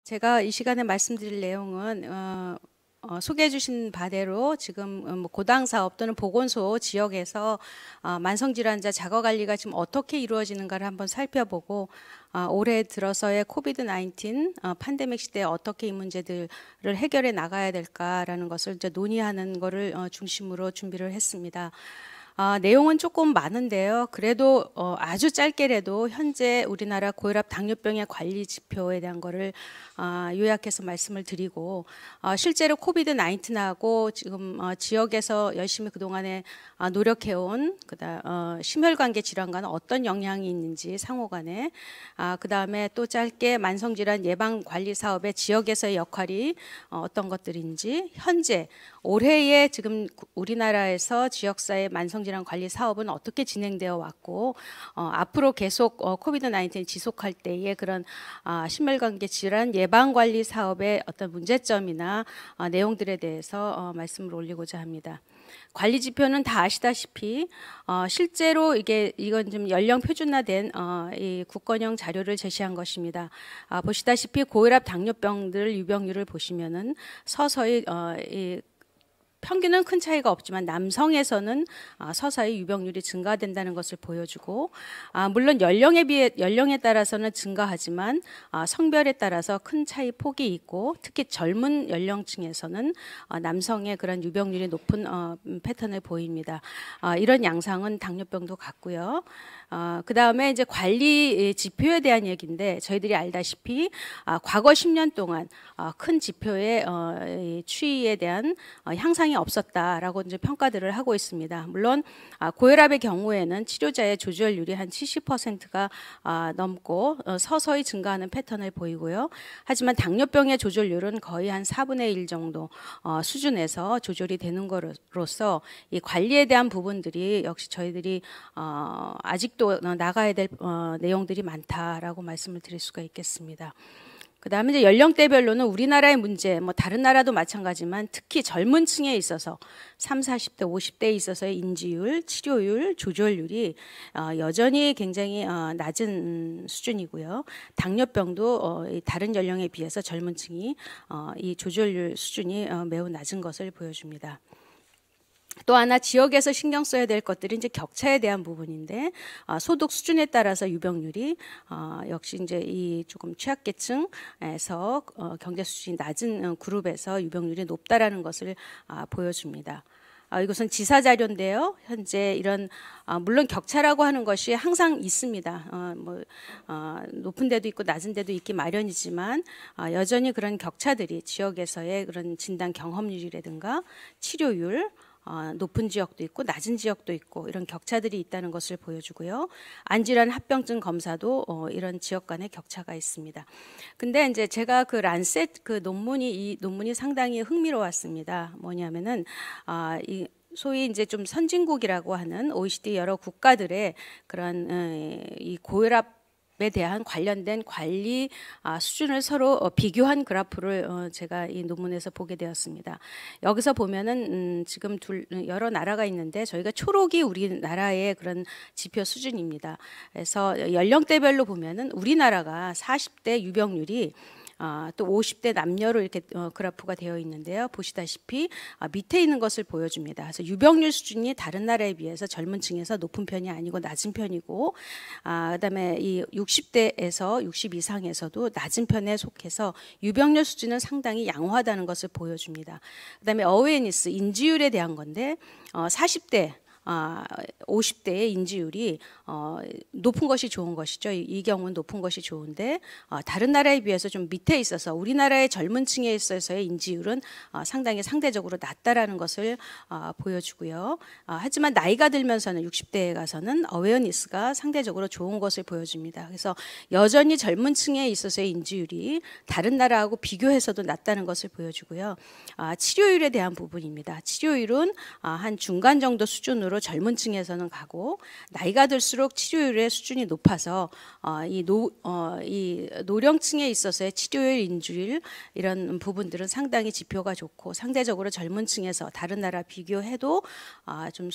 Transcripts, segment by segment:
제가 이 시간에 말씀드릴 내용은 소개해 주신 바대로 지금 뭐 고당 사업 또는 보건소 지역에서 만성질환자 자가 관리가 지금 어떻게 이루어지는가를 한번 살펴보고 올해 들어서의 코비드-19 팬데믹 시대에 어떻게 이 문제들을 해결해 나가야 될까라는 것을 이제 논의하는 것을 중심으로 준비를 했습니다. 내용은 조금 많은데요. 그래도 아주 짧게라도 현재 우리나라 고혈압 당뇨병의 관리 지표에 대한 거를 요약해서 말씀을 드리고 실제로 코비드-19하고 지금 지역에서 열심히 그동안에 노력해온 심혈관계 질환과는 어떤 영향이 있는지 상호간에 그다음에 또 짧게 만성질환 예방 관리 사업의 지역에서의 역할이 어떤 것들인지 현재 올해에 지금 우리나라에서 지역사회 만성질환 관리 사업은 어떻게 진행되어 왔고 앞으로 계속 코비드-19이 지속할 때의 그런 심혈관계 질환 예방 관리 사업의 어떤 문제점이나 내용들에 대해서 말씀을 올리고자 합니다. 관리 지표는 다 아시다시피 실제로 이건 좀 연령 표준화된 이 국건형 자료를 제시한 것입니다. 보시다시피 고혈압 당뇨병들 유병률을 보시면은 서서히 평균은 큰 차이가 없지만 남성에서는 서서히 유병률이 증가된다는 것을 보여주고 물론 연령에 따라서는 증가하지만 성별에 따라서 큰 차이 폭이 있고 특히 젊은 연령층에서는 남성의 그런 유병률이 높은 패턴을 보입니다. 이런 양상은 당뇨병도 같고요. 그 다음에 이제 관리 지표에 대한 얘기인데 저희들이 알다시피 과거 10년 동안 큰 지표의 추이에 대한 향상이 없었다라고 이제 평가들을 하고 있습니다. 물론 고혈압의 경우에는 치료자의 조절률이 한 70%가 넘고 서서히 증가하는 패턴을 보이고요. 하지만 당뇨병의 조절률은 거의 한 4분의 1 정도 수준에서 조절이 되는 것으로서 이 관리에 대한 부분들이 역시 저희들이 아직도 나가야 될 내용들이 많다라고 말씀을 드릴 수가 있겠습니다. 그 다음에 이제 연령대별로는 우리나라의 문제, 뭐 다른 나라도 마찬가지지만 특히 젊은 층에 있어서 30, 40대, 50대에 있어서의 인지율, 치료율, 조절률이 여전히 굉장히 낮은 수준이고요. 당뇨병도 다른 연령에 비해서 젊은 층이 이 조절률 수준이 매우 낮은 것을 보여줍니다. 또 하나 지역에서 신경 써야 될 것들이 이제 격차에 대한 부분인데 소득 수준에 따라서 유병률이 역시 이제 이 조금 취약계층에서 경제 수준이 낮은 그룹에서 유병률이 높다라는 것을 보여줍니다. 이것은 지사 자료인데요. 현재 이런 물론 격차라고 하는 것이 항상 있습니다. 높은 데도 있고 낮은 데도 있기 마련이지만 여전히 그런 격차들이 지역에서의 그런 진단 경험률이라든가 치료율 높은 지역도 있고 낮은 지역도 있고 이런 격차들이 있다는 것을 보여주고요. 안질환 합병증 검사도 이런 지역 간의 격차가 있습니다. 근데 이제 제가 그 란셋 이 논문이 상당히 흥미로웠습니다. 뭐냐면은 이 소위 이제 좀 선진국이라고 하는 OECD 여러 국가들의 그런 이 고혈압 에 대한 관련된 관리 수준을 서로 비교한 그래프를 제가 이 논문에서 보게 되었습니다. 여기서 보면은 지금 여러 나라가 있는데 저희가 초록이 우리나라의 그런 지표 수준입니다. 그래서 연령대별로 보면은 우리나라가 40대 유병률이 또 50대 남녀로 이렇게 그래프가 되어 있는데요. 보시다시피 밑에 있는 것을 보여줍니다. 그래서 유병률 수준이 다른 나라에 비해서 젊은 층에서 높은 편이 아니고 낮은 편이고 그다음에 이 60대에서 60 이상에서도 낮은 편에 속해서 유병률 수준은 상당히 양호하다는 것을 보여줍니다. 그다음에 어웨이니스 인지율에 대한 건데 40대 50대의 인지율이 높은 것이 좋은 것이죠. 이 경우는 높은 것이 좋은데 다른 나라에 비해서 좀 밑에 있어서 우리나라의 젊은 층에 있어서의 인지율은 상당히 상대적으로 낮다라는 것을 보여주고요. 하지만 나이가 들면서는 60대에 가서는 어웨어니스가 상대적으로 좋은 것을 보여줍니다. 그래서 여전히 젊은 층에 있어서의 인지율이 다른 나라하고 비교해서도 낮다는 것을 보여주고요. 치료율에 대한 부분입니다. 치료율은 한 중간 정도 수준으로 수준으로 젊은 층에서는 가고 나이가 들수록 치료율의 수준이 높아서 이 노령층에 있어서의 치료율, 인주율 이런 부분들은 상당히 지표가 좋고 상대적으로 젊은 층에서 다른 나라 비교해도 좀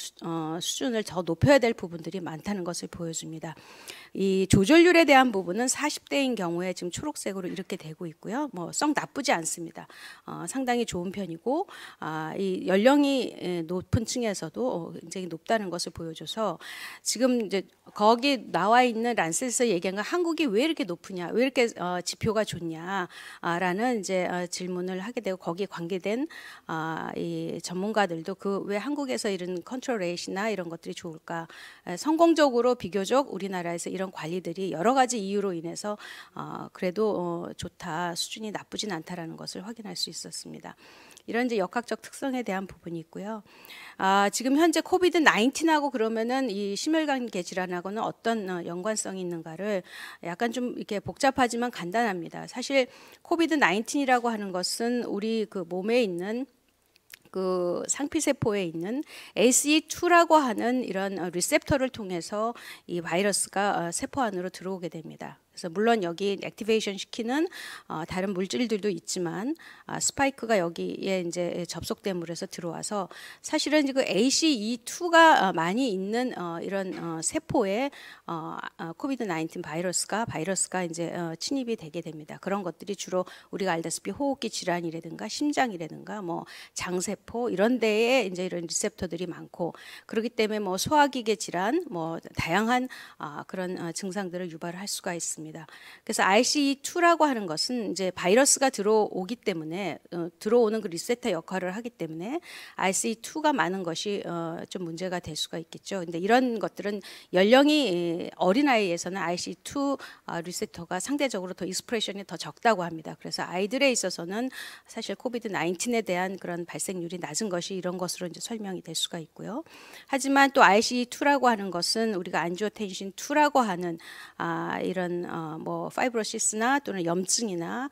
수준을 더 높여야 될 부분들이 많다는 것을 보여줍니다. 이 조절률에 대한 부분은 40대인 경우에 지금 초록색으로 이렇게 되고 있고요. 뭐 썩 나쁘지 않습니다. 상당히 좋은 편이고 이 연령이 높은 층에서도 굉장히 높다는 것을 보여줘서 지금 이제 거기 나와 있는 란셋에서 얘기한 건 한국이 왜 이렇게 높으냐, 왜 이렇게 지표가 좋냐라는 이제 질문을 하게 되고 거기에 관계된 이 전문가들도 그 왜 한국에서 이런 컨트롤 레이트나 이런 것들이 좋을까? 성공적으로 비교적 우리나라에서 이런 관리들이 여러 가지 이유로 인해서 그래도 좋다, 수준이 나쁘진 않다라는 것을 확인할 수 있었습니다. 이런 이제 역학적 특성에 대한 부분이 있고요. 지금 현재 코비드 19하고 그러면은 이 심혈관계 질환하고는 어떤 연관성이 있는가를 약간 좀 이렇게 복잡하지만 간단합니다. 사실 코비드 19이라고 하는 것은 우리 그 몸에 있는 그 상피세포에 있는 ACE2라고 하는 이런 리셉터를 통해서 이 바이러스가 세포 안으로 들어오게 됩니다. 그래서 물론 여기 액티베이션 시키는 다른 물질들도 있지만 스파이크가 여기에 이제 접속됨으로 해서 들어와서 사실은 그 ACE2가 많이 있는 이런 세포에 코비드 19 바이러스가 이제 침입이 되게 됩니다. 그런 것들이 주로 우리가 알다시피 호흡기 질환이라든가 심장이라든가 뭐 장세포 이런 데에 이제 이런 리셉터들이 많고 그렇기 때문에 뭐 소화기계 질환 뭐 다양한 그런 증상들을 유발할 수가 있습니다. 그래서 ICE2라고 하는 것은 이제 바이러스가 들어오기 때문에 들어오는 그 리셉터 역할을 하기 때문에 ICE2가 많은 것이 좀 문제가 될 수가 있겠죠. 근데 이런 것들은 연령이 어린 아이에서는 ICE2 리셉터가 상대적으로 더 익스프레션이 더 적다고 합니다. 그래서 아이들에 있어서는 사실 코비드 19에 대한 그런 발생률이 낮은 것이 이런 것으로 이제 설명이 될 수가 있고요. 하지만 또 ICE2라고 하는 것은 우리가 안지오텐신 2라고 하는 이런 뭐 파이브로시스나 또는 염증이나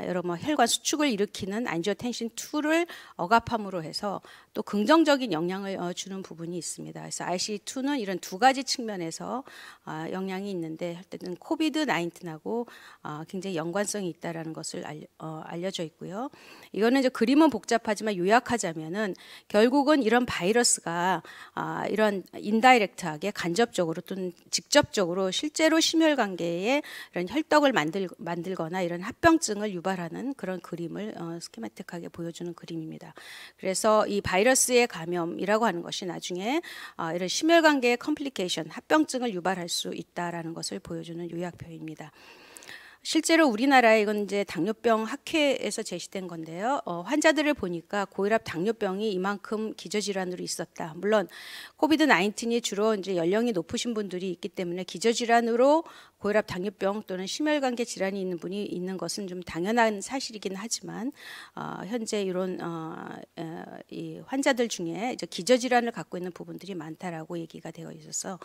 여러 뭐 혈관 수축을 일으키는 안지오텐신 2를 억압함으로 해서 또 긍정적인 영향을 주는 부분이 있습니다. 그래서 ICE2는 이런 두 가지 측면에서 영향이 있는데 할 때는 코비드 19하고 굉장히 연관성이 있다라는 것을 알려져 있고요. 이거는 이제 그림은 복잡하지만 요약하자면은 결국은 이런 바이러스가 이런 인다이렉트하게 간접적으로 또는 직접적으로 실제로 심혈관계에 이런 혈떡을 만들거나 이런 합병증을 유발하는 그런 그림을 스키마틱하게 보여주는 그림입니다. 그래서 이 바이러스의 감염이라고 하는 것이 나중에 이런 심혈관계의 컴플리케이션, 합병증을 유발할 수 있다라는 것을 보여주는 요약표입니다. 실제로 우리나라에 이건 이제 당뇨병 학회에서 제시된 건데요. 환자들을 보니까 고혈압 당뇨병이 이만큼 기저질환으로 있었다. 물론 코비드 19이 주로 이제 연령이 높으신 분들이 있기 때문에 기저질환으로 고혈압 당뇨병 또는 심혈관계 질환이 있는 분이 있는 것은 좀 당연한 사실이긴 하지만 현재 이런 이 환자들 중에 이제 기저질환을 갖고 있는 부분들이 많다라고 얘기가 되어 있어서.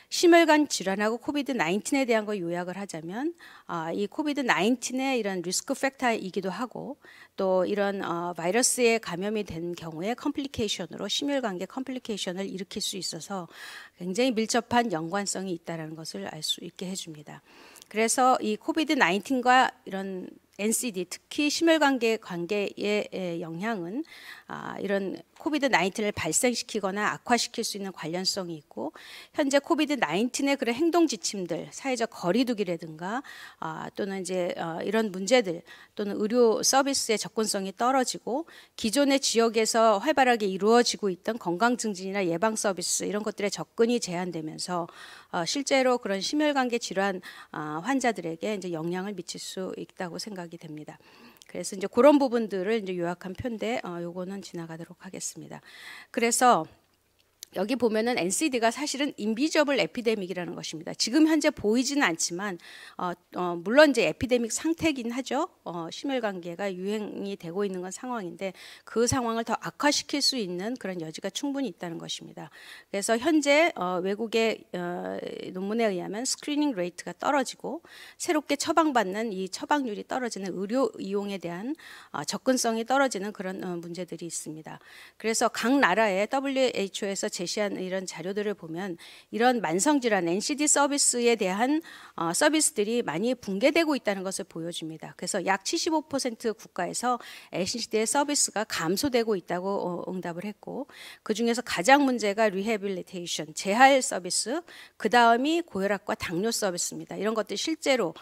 심혈관 질환하고 코비드 19에 대한 걸 요약을 하자면 이 코비드 19의 이런 리스크 팩터이기도 하고 또 이런 바이러스에 감염이 된 경우에 컴플리케이션으로 심혈관계 컴플리케이션을 일으킬 수 있어서 굉장히 밀접한 연관성이 있다는 것을 알 수 있게 해줍니다. 그래서 이 코비드 19과 이런 NCD 특히 심혈관계 관계의 영향은 이런 코비드 19을 발생시키거나 악화시킬 수 있는 관련성이 있고 현재 코비드 19의 그런 행동 지침들, 사회적 거리두기라든가 또는 이제 이런 문제들 또는 의료 서비스의 접근성이 떨어지고 기존의 지역에서 활발하게 이루어지고 있던 건강 증진이나 예방 서비스 이런 것들의 접근이 제한되면서 실제로 그런 심혈관계 질환 환자들에게 이제 영향을 미칠 수 있다고 생각이 됩니다. 그래서 이제 그런 부분들을 이제 요약한 표인데 요거는 지나가도록 하겠습니다. 그래서 여기 보면은 NCD가 사실은 인비저블 에피데믹이라는 것입니다. 지금 현재 보이지는 않지만 물론 이제 에피데믹 상태긴 하죠. 심혈관계가 유행이 되고 있는 건 상황인데 그 상황을 더 악화시킬 수 있는 그런 여지가 충분히 있다는 것입니다. 그래서 현재 외국의 논문에 의하면 스크리닝 레이트가 떨어지고 새롭게 처방받는 이 처방률이 떨어지는 의료 이용에 대한 접근성이 떨어지는 그런 문제들이 있습니다. 그래서 각 나라의 WHO에서 제시한 이런 자료들을 보면 이런 만성질환 NCD 서비스에 대한 서비스들이 많이 붕괴되고 있다는 것을 보여줍니다. 그래서 약 75% 국가에서 NCD의 서비스가 감소되고 있다고 응답을 했고, 그 중에서 가장 문제가 리해빌리테이션, 재활 서비스, 그 다음이 고혈압과 당뇨 서비스입니다. 이런 것들이 실제로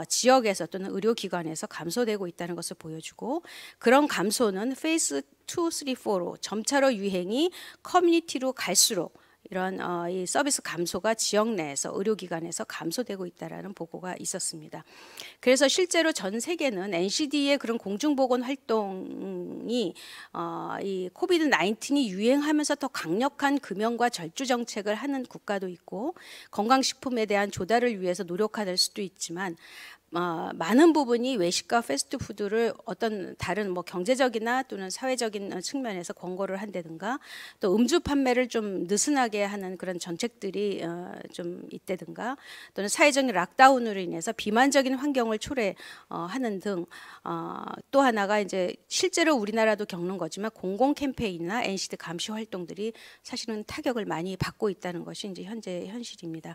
지역에서 또는 의료기관에서 감소되고 있다는 것을 보여주고, 그런 감소는 페이스 2, 3, 4로 점차로 유행이 커뮤니티로 갈수록 이런 이 서비스 감소가 지역 내에서 의료기관에서 감소되고 있다라는 보고가 있었습니다. 그래서 실제로 전 세계는 NCD의 그런 공중보건 활동이 이 코비드 19이 유행하면서 더 강력한 금연과 절주 정책을 하는 국가도 있고, 건강식품에 대한 조달을 위해서 노력할 수도 있지만, 많은 부분이 외식과 패스트푸드를 어떤 다른 뭐 경제적이나 또는 사회적인 측면에서 권고를 한다든가, 또 음주 판매를 좀 느슨하게 하는 그런 정책들이 좀 있다든가, 또는 사회적인 락다운으로 인해서 비만적인 환경을 초래하는 등, 또 하나가 이제 실제로 우리나라도 겪는 거지만 공공 캠페인이나 NCD 감시 활동들이 사실은 타격을 많이 받고 있다는 것이 이제 현재 현실입니다.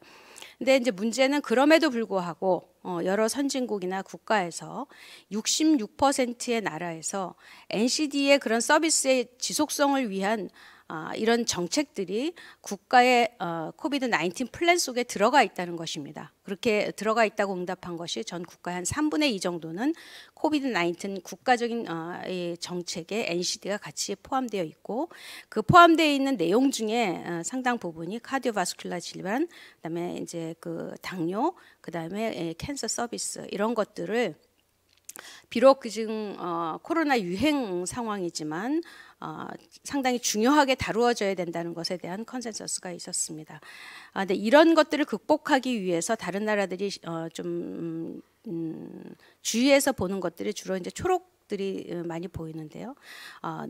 근데 이제 문제는 그럼에도 불구하고 여러 선진국이나 국가에서 66%의 나라에서 NCD의 그런 서비스의 지속성을 위한 이런 정책들이 국가의 코비드 19 플랜 속에 들어가 있다는 것입니다. 그렇게 들어가 있다고 응답한 것이 전 국가의 한 3분의 2 정도는 코비드 19 국가적인 이 정책에 NCD가 같이 포함되어 있고, 그 포함되어 있는 내용 중에 상당 부분이 카디오바스큘라 질환, 그다음에 이제 그 당뇨, 그다음에 캔서 서비스, 이런 것들을 비록 지금 코로나 유행 상황이지만 상당히 중요하게 다루어져야 된다는 것에 대한 컨센서스가 있었습니다. 근데 이런 것들을 극복하기 위해서 다른 나라들이 좀 주위에서 보는 것들이 주로 이제 초록들이 많이 보이는데요.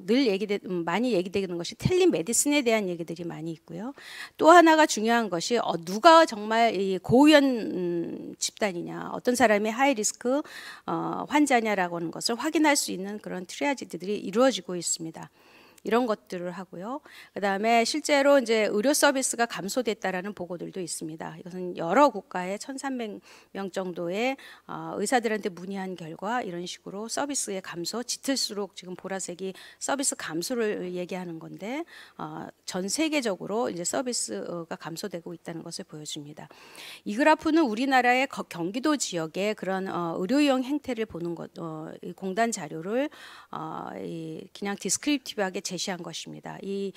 늘 많이 얘기되는 것이 텔리메디슨에 대한 얘기들이 많이 있고요. 또 하나가 중요한 것이 누가 정말 이 고위험 집단이냐, 어떤 사람이 하이리스크 환자냐라고 하는 것을 확인할 수 있는 그런 트리아지들이 이루어지고 있습니다. 이런 것들을 하고요. 그다음에 실제로 이제 의료 서비스가 감소됐다라는 보고들도 있습니다. 이것은 여러 국가의 1,300명 정도의 의사들한테 문의한 결과 이런 식으로 서비스의 감소, 짙을수록 지금 보라색이 서비스 감소를 얘기하는 건데, 전 세계적으로 이제 서비스가 감소되고 있다는 것을 보여줍니다. 이 그래프는 우리나라의 경기도 지역의 그런 의료용 행태를 보는 것, 공단 자료를 그냥 디스크립티브하게 제시한 것입니다. 이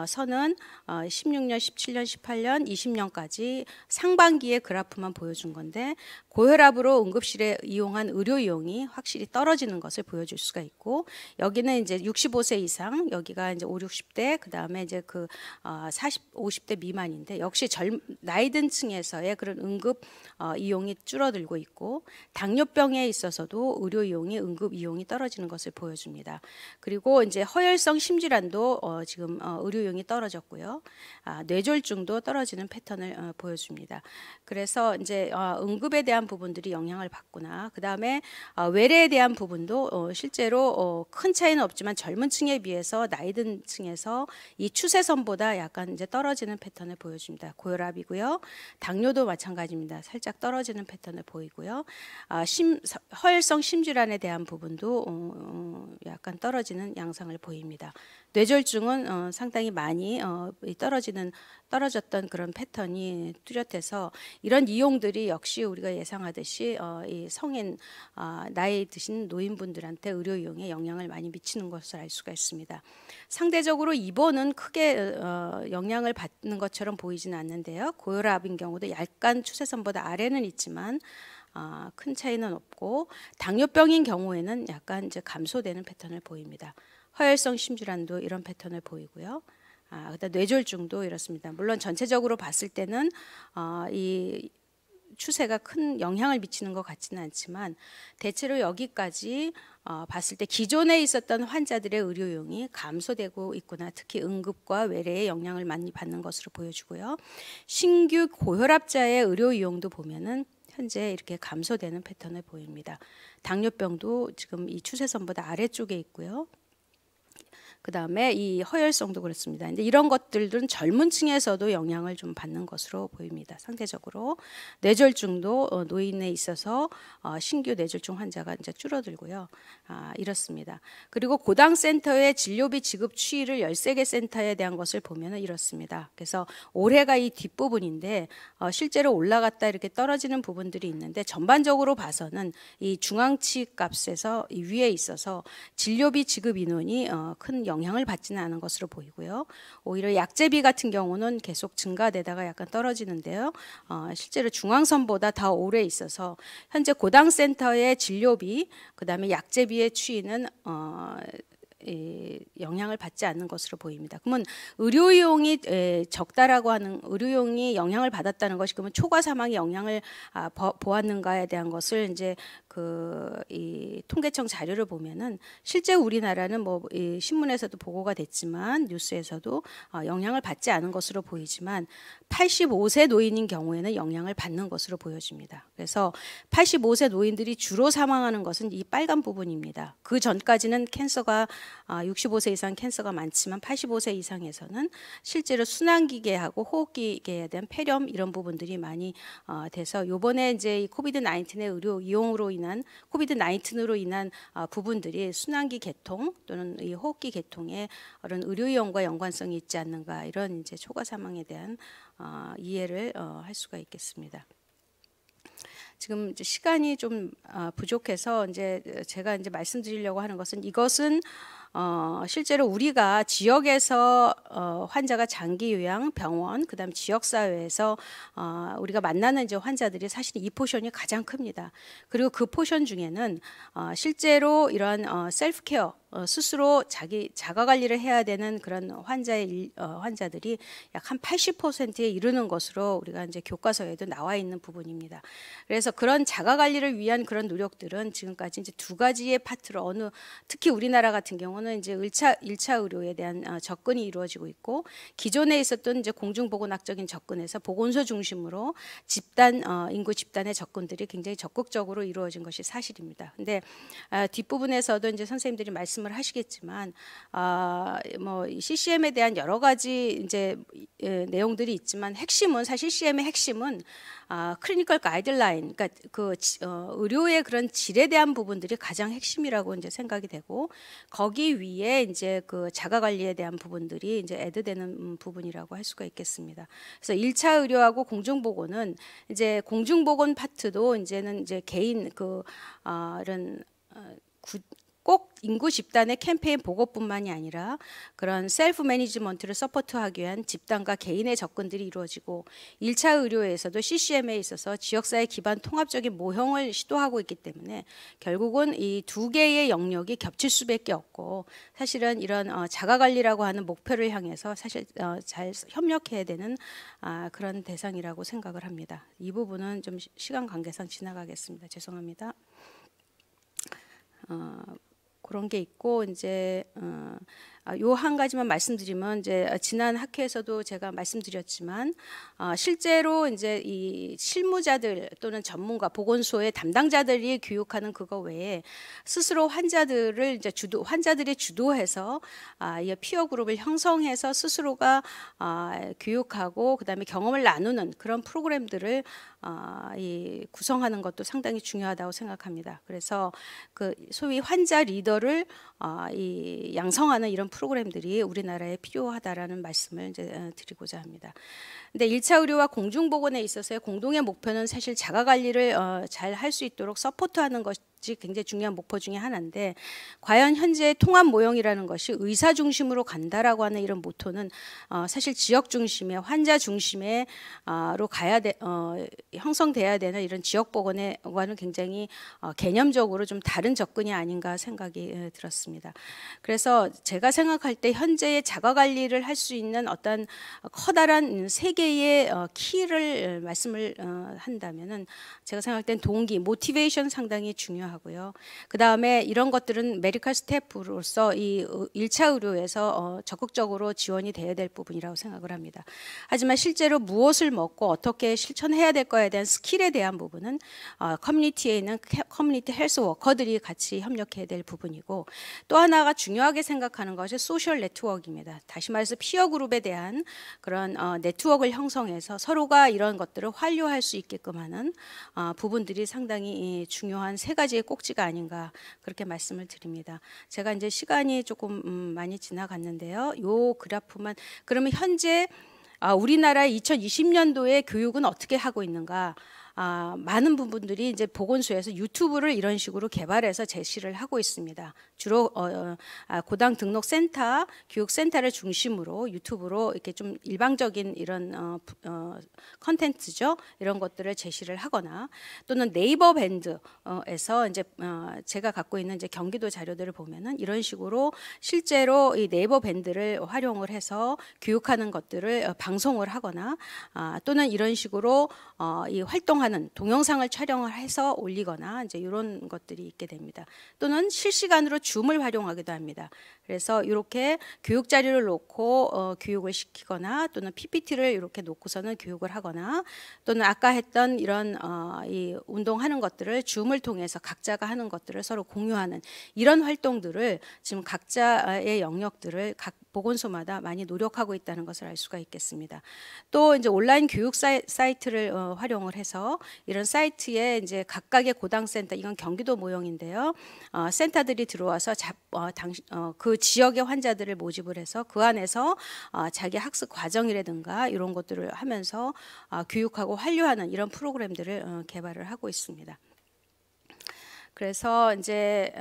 선은 16년, 17년, 18년, 20년까지 상반기의 그래프만 보여준 건데, 고혈압으로 응급실에 이용한 의료 이용이 확실히 떨어지는 것을 보여줄 수가 있고, 여기는 이제 65세 이상, 여기가 이제 5, 60대, 그 다음에 이제 그 50대 미만인데, 역시 나이 든 층에서의 그런 응급 이용이 줄어들고 있고, 당뇨병에 있어서도 의료 이용이 응급 이용이 떨어지는 것을 보여줍니다. 그리고 이제 허혈성 심질환도 지금 의료 이용이 떨어졌고요. 뇌졸중도 떨어지는 패턴을 보여줍니다. 그래서 이제 응급에 대한 부분들이 영향을 받구나. 그 다음에 외래에 대한 부분도 실제로 큰 차이는 없지만 젊은 층에 비해서 나이 든 층에서 이 추세선보다 약간 이제 떨어지는 패턴을 보여줍니다. 고혈압이고요. 당뇨도 마찬가지입니다. 살짝 떨어지는 패턴을 보이고요. 허혈성 심질환에 대한 부분도 약간 떨어지는 양상을 보입니다. 뇌졸중은 상당히 많이 떨어졌던 그런 패턴이 뚜렷해서, 이런 이용들이 역시 우리가 예상하듯이 이 성인 나이 드신 노인분들한테 의료 이용에 영향을 많이 미치는 것을 알 수가 있습니다. 상대적으로 입원은 크게 영향을 받는 것처럼 보이지는 않는데요. 고혈압인 경우도 약간 추세선보다 아래는 있지만 큰 차이는 없고, 당뇨병인 경우에는 약간 이제 감소되는 패턴을 보입니다. 허혈성 심질환도 이런 패턴을 보이고요. 그다음 뇌졸중도 이렇습니다. 물론 전체적으로 봤을 때는 이 추세가 큰 영향을 미치는 것 같지는 않지만, 대체로 여기까지 봤을 때 기존에 있었던 환자들의 의료용이 감소되고 있구나. 특히 응급과 외래에 영향을 많이 받는 것으로 보여주고요. 신규 고혈압자의 의료 이용도 보면은 현재 이렇게 감소되는 패턴을 보입니다. 당뇨병도 지금 이 추세선보다 아래쪽에 있고요. 그다음에 이 허혈성도 그렇습니다. 근데 이런 것들은 젊은 층에서도 영향을 좀 받는 것으로 보입니다. 상대적으로 뇌졸중도 노인에 있어서 신규 뇌졸중 환자가 이제 줄어들고요. 이렇습니다. 그리고 고당센터의 진료비 지급 추이를 13개 센터에 대한 것을 보면은 이렇습니다. 그래서 올해가 이 뒷부분인데 실제로 올라갔다 이렇게 떨어지는 부분들이 있는데 전반적으로 봐서는 이 중앙치 값에서 이 위에 있어서 진료비 지급 인원이 큰 영향을 받지는 않은 것으로 보이고요. 오히려 약제비 같은 경우는 계속 증가되다가 약간 떨어지는데요. 실제로 중앙선보다 더 오래 있어서 현재 고당센터의 진료비, 그다음에 약제비의 추이는 영향을 받지 않는 것으로 보입니다. 그러면 의료용이 적다라고 하는 의료용이 영향을 받았다는 것이 그러면 초과 사망이 영향을 보았는가에 대한 것을 이제 이 통계청 자료를 보면은 실제 우리나라는 뭐 이 신문에서도 보고가 됐지만 뉴스에서도 영향을 받지 않은 것으로 보이지만 85세 노인인 경우에는 영향을 받는 것으로 보여집니다. 그래서 85세 노인들이 주로 사망하는 것은 이 빨간 부분입니다. 그 전까지는 캔서가 65세 이상 캔서가 많지만 85세 이상에서는 실제로 순환기계하고 호흡기계에 대한 폐렴 이런 부분들이 많이 돼서 요번에 이제 이 코비드 19의 의료 이용으로 인한 코비드 19으로 인한 부분들이 순환기 계통 또는 이 호흡기 계통에 그런 의료 이용과 연관성이 있지 않는가 이런 이제 초과 사망에 대한 이해를 할 수가 있겠습니다. 지금 이제 시간이 좀 부족해서 이제 제가 이제 말씀드리려고 하는 것은 이것은 실제로 우리가 지역에서 환자가 장기 요양 병원 그다음 지역 사회에서 우리가 만나는 이제 환자들이 사실 이 포션이 가장 큽니다. 그리고 그 포션 중에는 실제로 이러한 셀프 케어 스스로 자가 관리를 해야 되는 그런 환자들이 약 한 80%에 이르는 것으로 우리가 이제 교과서에도 나와 있는 부분입니다. 그래서 그런 자가 관리를 위한 그런 노력들은 지금까지 이제 두 가지의 파트로 특히 우리나라 같은 경우는 이제 1차 의료에 대한 접근이 이루어지고 있고 기존에 있었던 이제 공중보건학적인 접근에서 보건소 중심으로 인구 집단의 접근들이 굉장히 적극적으로 이루어진 것이 사실입니다. 근데 뒷부분에서도 이제 선생님들이 말씀을 하시겠지만 뭐 CCM에 대한 여러 가지 이제 내용들이 있지만 핵심은 사실 CCM의 핵심은 클리니컬 가이드라인, 그러니까 의료의 그런 질에 대한 부분들이 가장 핵심이라고 이제 생각이 되고 거기 위에 이제 그 자가 관리에 대한 부분들이 이제 애드되는 부분이라고 할 수가 있겠습니다. 그래서 1차 의료하고 공중보건은 이제 공중보건 파트도 이제는 이제 개인 이런 꼭 인구 집단의 캠페인 보고뿐만이 아니라 그런 셀프 매니지먼트를 서포트하기 위한 집단과 개인의 접근들이 이루어지고 1차 의료에서도 CCM에 있어서 지역사회 기반 통합적인 모형을 시도하고 있기 때문에 결국은 이 두 개의 영역이 겹칠 수밖에 없고 사실은 이런 자가관리라고 하는 목표를 향해서 사실 잘 협력해야 되는 그런 대상이라고 생각을 합니다. 이 부분은 좀 시간 관계상 지나가겠습니다. 죄송합니다. 그런 게 있고 이제 요 한 가지만 말씀드리면 이제 지난 학회에서도 제가 말씀드렸지만 실제로 이제 이 실무자들 또는 전문가 보건소의 담당자들이 교육하는 그거 외에 스스로 환자들을 이제 환자들이 주도해서 이 피어 그룹을 형성해서 스스로가 교육하고 그다음에 경험을 나누는 그런 프로그램들을 구성하는 것도 상당히 중요하다고 생각합니다. 그래서 그 소위 환자 리더를 양성하는 이런 프로그램들이 우리나라에 필요하다라는 말씀을 이제 드리고자 합니다. 근데 1차 의료와 공중보건에 있어서의 공동의 목표는 사실 자가관리를 잘 할 수 있도록 서포트하는 것이 굉장히 중요한 목표 중에 하나인데 과연 현재 통합 모형이라는 것이 의사 중심으로 간다라고 하는 이런 모토는 사실 지역 중심의 환자 중심의 로 형성돼야 되는 이런 지역 보건과는 굉장히 개념적으로 좀 다른 접근이 아닌가 생각이 들었습니다. 그래서 제가 생각할 때 현재의 자가 관리를 할 수 있는 어떤 커다란 세 개의 키를 말씀을 한다면은 제가 생각할 땐 동기, 모티베이션 상당히 중요하고 중요하고요. 그 다음에 이런 것들은 메디컬 스태프로서 이 1차 의료에서 적극적으로 지원이 돼야 될 부분이라고 생각을 합니다. 하지만 실제로 무엇을 먹고 어떻게 실천해야 될 거에 대한 스킬에 대한 부분은 커뮤니티에 있는 커뮤니티 헬스 워커들이 같이 협력해야 될 부분이고, 또 하나가 중요하게 생각하는 것이 소셜 네트워크입니다. 다시 말해서 피어 그룹에 대한 그런 네트워크를 형성해서 서로가 이런 것들을 활용할 수 있게끔 하는 부분들이 상당히 중요한 세 가지의 꼭지가 아닌가 그렇게 말씀을 드립니다. 제가 이제 시간이 조금 많이 지나갔는데요. 요 그래프만 그러면 현재 우리나라 2020년도에 교육은 어떻게 하고 있는가? 많은 부분들이 이제 보건소에서 유튜브를 이런 식으로 개발해서 제시를 하고 있습니다. 주로 고당 등록 센터, 교육 센터를 중심으로 유튜브로 이렇게 좀 일방적인 이런 컨텐츠죠. 이런 것들을 제시를 하거나, 또는 네이버 밴드에서 이제 제가 갖고 있는 이제 경기도 자료들을 보면은 이런 식으로 실제로 이 네이버 밴드를 활용을 해서 교육하는 것들을 방송을 하거나, 또는 이런 식으로 이 활동하는 동영상을 촬영을 해서 올리거나 이제 이런 것들이 있게 됩니다. 또는 실시간으로 줌을 활용하기도 합니다. 그래서 이렇게 교육 자료를 놓고 교육을 시키거나, 또는 PPT를 이렇게 놓고서는 교육을 하거나, 또는 아까 했던 이런 이 운동하는 것들을 줌을 통해서 각자가 하는 것들을 서로 공유하는 이런 활동들을 지금 각자의 영역들을 각 보건소마다 많이 노력하고 있다는 것을 알 수가 있겠습니다. 또 이제 온라인 교육 사이트를 활용을 해서 이런 사이트에 이제 각각의 고당센터, 이건 경기도 모형인데요. 센터들이 들어와서 그 지역의 환자들을 모집을 해서 그 안에서 자기 학습 과정이라든가 이런 것들을 하면서 교육하고 환류하는 이런 프로그램들을 개발을 하고 있습니다. 그래서 이제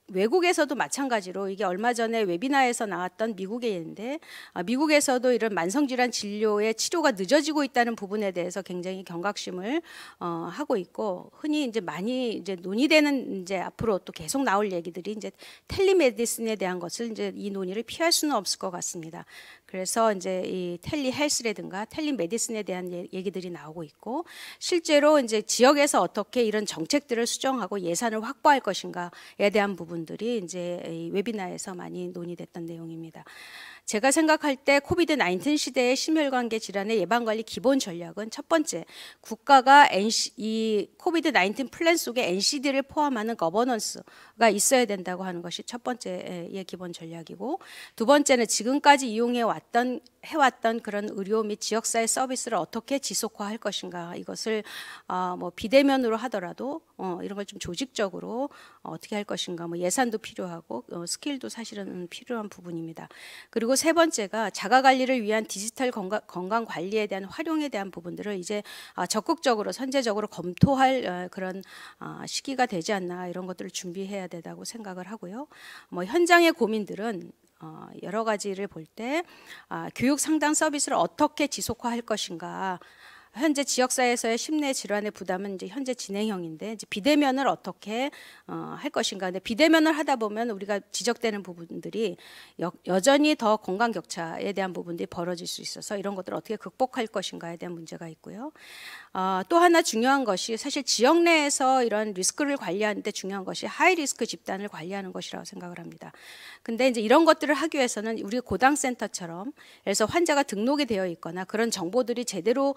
외국에서도 마찬가지로, 이게 얼마 전에 웨비나에서 나왔던 미국의 예인데, 미국에서도 이런 만성질환 진료의 치료가 늦어지고 있다는 부분에 대해서 굉장히 경각심을 하고 있고, 흔히 이제 많이 이제 논의되는, 이제 앞으로 또 계속 나올 얘기들이 이제 텔리메디슨에 대한 것을, 이제 이 논의를 피할 수는 없을 것 같습니다. 그래서 이제 이 텔리헬스라든가 텔리메디슨에 대한 얘기들이 나오고 있고, 실제로 이제 지역에서 어떻게 이런 정책들을 수정하고 예산을 확보할 것인가에 대한 부분들이 이제 이 웨비나에서 많이 논의됐던 내용입니다. 제가 생각할 때 코비드 19 시대의 심혈관계 질환의 예방관리 기본 전략은, 첫 번째, 국가가 이 코비드 19 플랜 속에 NCD를 포함하는 거버넌스가 있어야 된다고 하는 것이 첫 번째의 기본 전략이고, 두 번째는 지금까지 해왔던 그런 의료 및 지역사회 서비스를 어떻게 지속화할 것인가, 이것을 뭐 비대면으로 하더라도 이런 걸 좀 조직적으로 어떻게 할 것인가, 뭐 예산도 필요하고 스킬도 사실은 필요한 부분입니다. 그리고 세 번째가 자가관리를 위한 디지털 건강관리에 대한 활용에 대한 부분들을 이제 적극적으로 선제적으로 검토할 그런 시기가 되지 않나, 이런 것들을 준비해야 된다고 생각을 하고요. 뭐 현장의 고민들은 여러 가지를 볼 때 교육 상담 서비스를 어떻게 지속화할 것인가, 현재 지역사회에서의 심내 질환의 부담은 이제 현재 진행형인데, 이제 비대면을 어떻게 할 것인가. 근데 비대면을 하다 보면 우리가 지적되는 부분들이 여전히 더 건강 격차에 대한 부분들이 벌어질 수 있어서 이런 것들을 어떻게 극복할 것인가에 대한 문제가 있고요. 또 하나 중요한 것이, 사실 지역 내에서 이런 리스크를 관리하는데 중요한 것이 하이 리스크 집단을 관리하는 것이라고 생각을 합니다. 근데 이제 이런 것들을 하기 위해서는 우리 고당센터처럼, 그래서 환자가 등록이 되어 있거나 그런 정보들이 제대로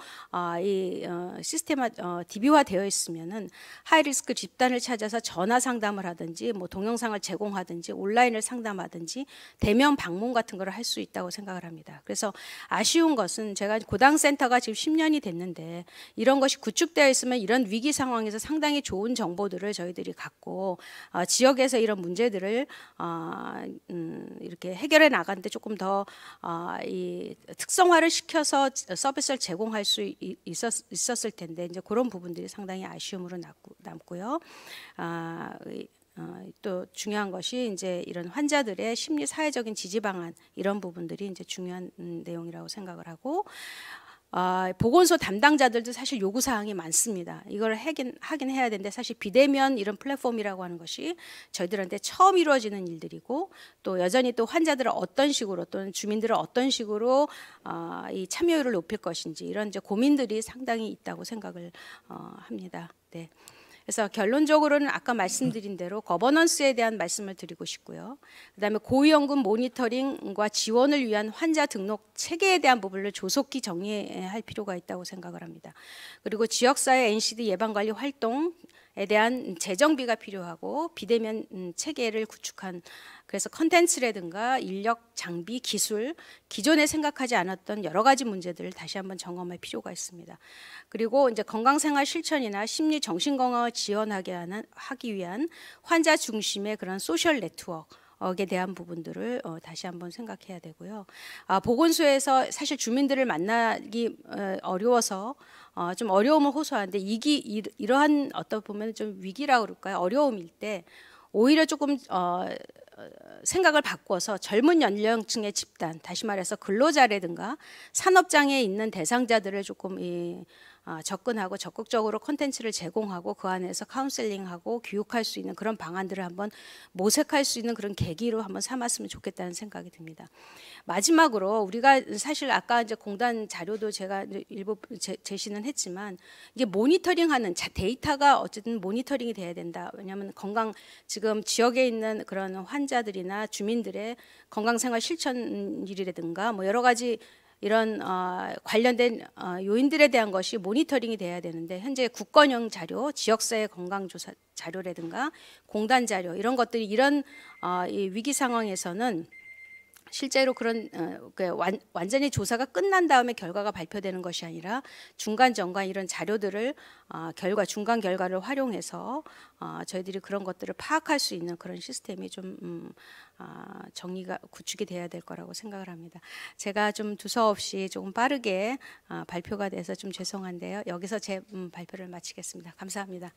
DB화 되어 있으면은 하이 리스크 집단을 찾아서 전화 상담을 하든지, 뭐 동영상을 제공하든지, 온라인을 상담하든지, 대면 방문 같은 걸 할 수 있다고 생각을 합니다. 그래서 아쉬운 것은, 제가 고당센터가 지금 10년이 됐는데 이런 것이 구축되어 있으면 이런 위기 상황에서 상당히 좋은 정보들을 저희들이 갖고 지역에서 이런 문제들을 이렇게 해결해 나가는데 조금 더 이 특성화를 시켜서 서비스를 제공할 수 있었을 텐데, 이제 그런 부분들이 상당히 아쉬움으로 남고요. 또 중요한 것이 이제 이런 환자들의 심리 사회적인 지지 방안, 이런 부분들이 이제 중요한 내용이라고 생각을 하고, 보건소 담당자들도 사실 요구 사항이 많습니다. 이걸 하긴 해야 되는데, 사실 비대면 이런 플랫폼이라고 하는 것이 저희들한테 처음 이루어지는 일들이고, 또 여전히 또 환자들을 어떤 식으로, 또는 주민들을 어떤 식으로 이 참여율을 높일 것인지, 이런 이제 고민들이 상당히 있다고 생각을 합니다. 네. 그래서 결론적으로는 아까 말씀드린 대로 거버넌스에 대한 말씀을 드리고 싶고요. 그다음에 고위험군 모니터링과 지원을 위한 환자 등록 체계에 대한 부분을 조속히 정리할 필요가 있다고 생각을 합니다. 그리고 지역사회 NCD 예방관리 활동에 대한 재정비가 필요하고 비대면 체계를 구축한, 그래서 컨텐츠라든가 인력, 장비, 기술, 기존에 생각하지 않았던 여러 가지 문제들을 다시 한번 점검할 필요가 있습니다. 그리고 이제 건강생활 실천이나 심리 정신 건강을 하기 위한 환자 중심의 그런 소셜 네트워크에 대한 부분들을 다시 한번 생각해야 되고요. 보건소에서 사실 주민들을 만나기 어려워서 좀 어려움을 호소하는데 이러한 어떤 보면 좀 위기라고 그럴까요? 어려움일 때 오히려 조금 생각을 바꿔서 젊은 연령층의 집단, 다시 말해서 근로자라든가 산업장에 있는 대상자들을 조금 접근하고 적극적으로 콘텐츠를 제공하고 그 안에서 카운셀링하고 교육할 수 있는 그런 방안들을 한번 모색할 수 있는 그런 계기로 한번 삼았으면 좋겠다는 생각이 듭니다. 마지막으로 우리가 사실 아까 이제 공단 자료도 제가 일부 제시는 했지만 이게 모니터링하는 데이터가 어쨌든 모니터링이 돼야 된다. 왜냐하면 지금 지역에 있는 그런 환자들이나 주민들의 건강생활 실천일이라든가 뭐 여러 가지 이런 관련된 요인들에 대한 것이 모니터링이 돼야 되는데, 현재 국건형 자료, 지역사회 건강조사 자료라든가 공단 자료 이런 것들이 이런 이 위기 상황에서는 실제로 그런 완전히 조사가 끝난 다음에 결과가 발표되는 것이 아니라 중간 정관 이런 자료들을 중간 결과를 활용해서 저희들이 그런 것들을 파악할 수 있는 그런 시스템이 좀 정리가 구축이 돼야 될 거라고 생각을 합니다. 제가 좀 두서없이 조금 빠르게 발표가 돼서 좀 죄송한데요. 여기서 제 발표를 마치겠습니다. 감사합니다.